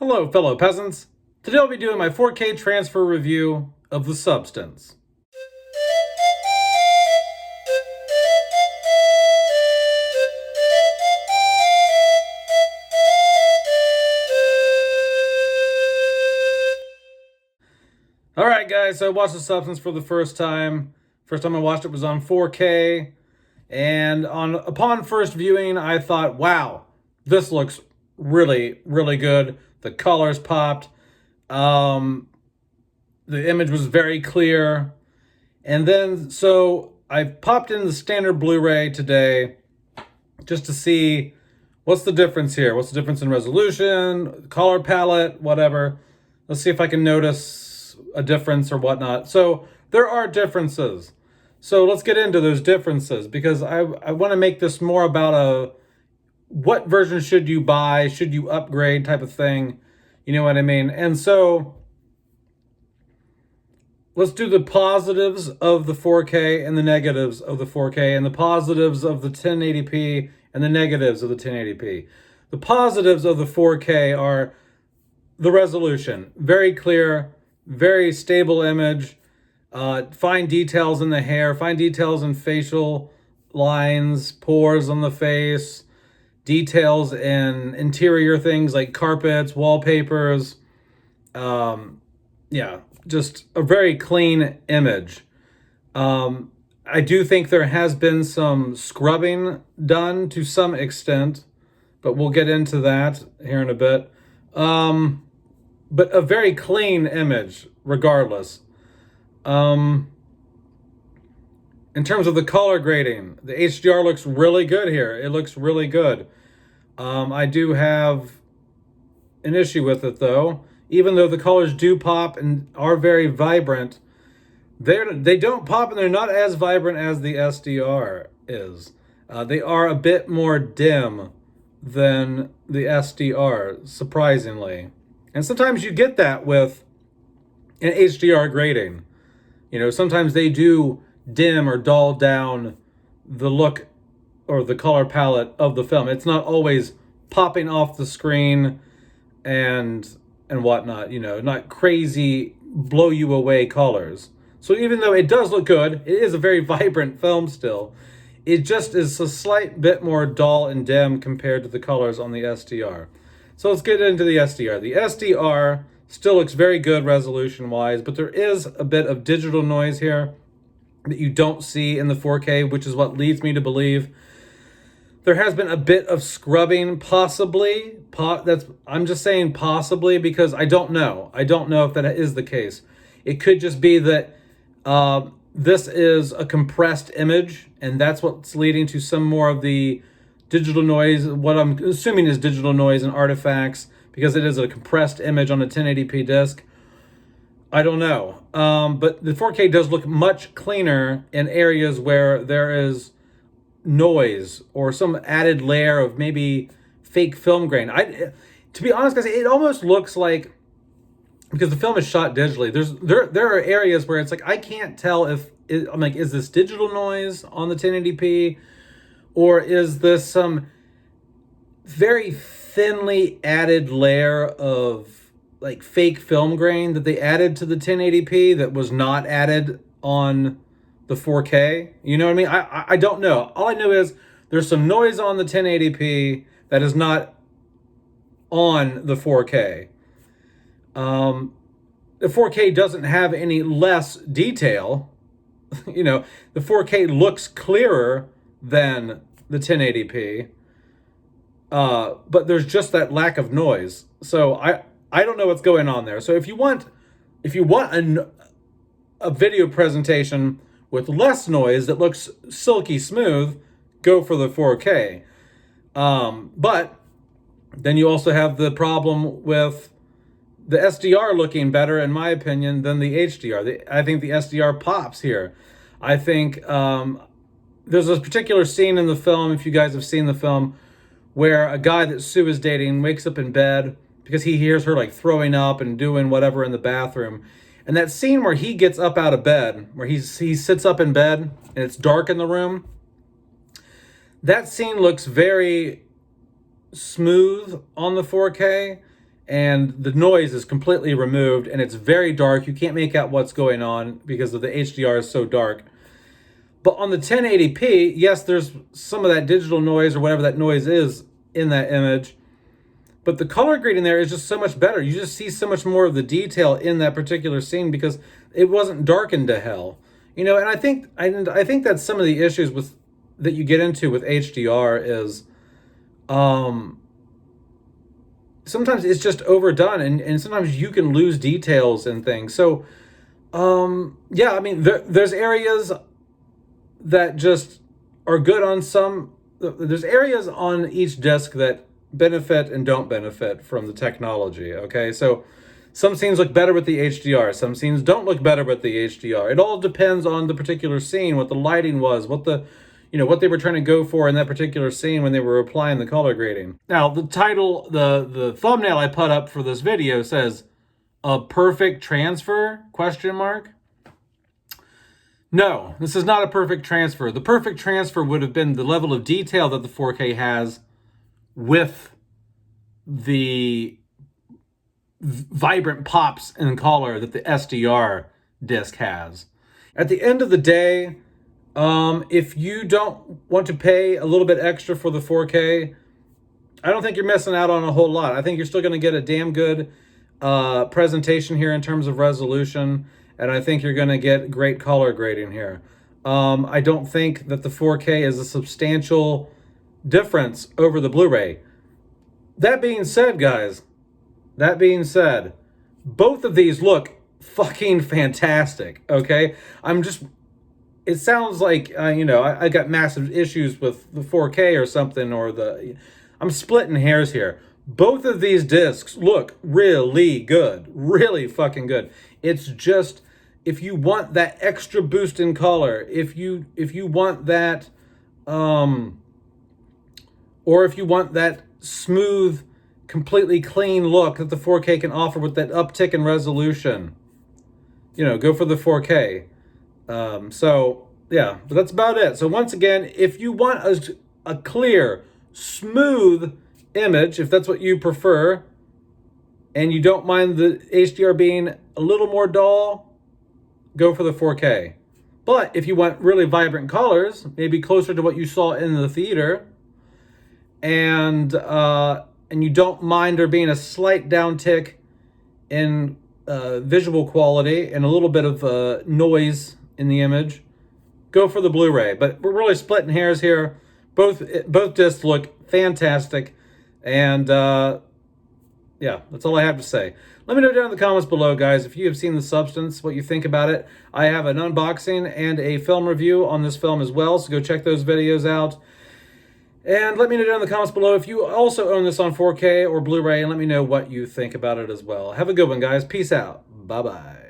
Hello, fellow peasants. Today I'll be doing my 4K transfer review of The Substance. Alright guys, so I watched The Substance for the first time. First time I watched it was on 4K. And upon first viewing, I thought, wow, this looks really, really good. The colors popped. The image was very clear. And then, so I popped in the standard Blu-ray today just to see what's the difference here. What's the difference in resolution, color palette, whatever. Let's see if I can notice a difference or whatnot. So there are differences. So let's get into those differences because I want to make this more about a what version should you buy, should you upgrade type of thing. You know what I mean? And so let's do the positives of the 4K and the negatives of the 4K and the positives of the 1080p and the negatives of the 1080p. The positives of the 4K are the resolution. Very clear, very stable image, fine details in the hair, fine details in facial lines, pores on the face, details in interior things like carpets, wallpapers. Yeah, just a very clean image. I do think there has been some scrubbing done to some extent, but we'll get into that here in a bit. But a very clean image, regardless. In terms of the color grading, the HDR looks really good here. It looks really good. I do have an issue with it, though. Even though the colors do pop and are very vibrant, they don't pop and they're not as vibrant as the SDR is. They are a bit more dim than the SDR, surprisingly. And sometimes you get that with an HDR grading. You know, sometimes they do dim or dull down the look or the color palette of the film. It's not always popping off the screen and whatnot, you know, not crazy blow you away colors. So even though it does look good, it is a very vibrant film still. It just is a slight bit more dull and dim compared to the colors on the SDR. So let's get into the SDR. The SDR still looks very good resolution-wise, but there is a bit of digital noise here that you don't see in the 4K, which is what leads me to believe there has been a bit of scrubbing, possibly. I'm just saying possibly because I don't know. I don't know if that is the case. It could just be that this is a compressed image, and that's what's leading to some more of the digital noise, what I'm assuming is digital noise and artifacts, because it is a compressed image on a 1080p disc. I don't know. But the 4K does look much cleaner in areas where there is noise or some added layer of maybe fake film grain. To be honest, guys, it almost looks like, because the film is shot digitally, there are areas where it's like I can't tell if I'm like, is this digital noise on the 1080p or is this some very thinly added layer of like fake film grain that they added to the 1080p that was not added on the 4K? You know what I mean? I don't know. All I know is there's some noise on the 1080p that is not on the 4K. The 4K doesn't have any less detail. You know, the 4K looks clearer than the 1080p. But there's just that lack of noise. So I don't know what's going on there. So if you want a video presentation with less noise that looks silky smooth, go for the 4K. But then you also have the problem with the SDR looking better, in my opinion, than the HDR. I think the SDR pops here. I think there's a particular scene in the film, if you guys have seen the film, where a guy that Sue is dating wakes up in bed because he hears her like throwing up and doing whatever in the bathroom. And that scene where he gets up out of bed, where he sits up in bed and it's dark in the room, that scene looks very smooth on the 4K. and the noise is completely removed, and it's very dark. You can't make out what's going on because of the HDR is so dark. But on the 1080p, yes, there's some of that digital noise or whatever that noise is in that image. But the color grading there is just so much better. You just see so much more of the detail in that particular scene because it wasn't darkened to hell. You know, and I think that's some of the issues with that you get into with HDR is sometimes it's just overdone, and sometimes you can lose details and things. So yeah, I mean there's areas that just are good on some. There's areas on each disc that benefit and don't benefit from the technology. Okay, so some scenes look better with the HDR, some scenes don't look better with the HDR. It all depends on the particular scene, what the lighting was, what the, you know, what they were trying to go for in that particular scene when they were applying the color grading. Now, the title, the thumbnail I put up for this video says, "A perfect transfer?" question mark. No, this is not a perfect transfer. The perfect transfer would have been the level of detail that the 4K has with the vibrant pops in color that the SDR disc has. At the end of the day, if you don't want to pay a little bit extra for the 4K, I don't think you're missing out on a whole lot. I think you're still going to get a damn good presentation here in terms of resolution, and I think you're going to get great color grading here. I don't think that the 4K is a substantial difference over the Blu-ray. That being said, guys, both of these look fucking fantastic, okay? It sounds like, you know, I got massive issues with the 4K or something, or I'm splitting hairs here. Both of these discs look really good, really fucking good. It's just, if you want that extra boost in color, if you want that, or if you want that smooth, completely clean look that the 4K can offer with that uptick in resolution, you know, go for the 4K. So yeah, but that's about it. So once again, if you want a clear, smooth image, if that's what you prefer, and you don't mind the HDR being a little more dull, go for the 4K. But if you want really vibrant colors, maybe closer to what you saw in the theater, and you don't mind there being a slight downtick in visual quality and a little bit of noise in the image, go for the Blu-ray. But we're really splitting hairs here. Both discs look fantastic, and yeah, that's all I have to say. Let me know down in the comments below, guys, if you have seen The Substance, what you think about it. I have an unboxing and a film review on this film as well, so go check those videos out. And let me know down in the comments below if you also own this on 4K or Blu-ray, and let me know what you think about it as well. Have a good one, guys. Peace out. Bye-bye.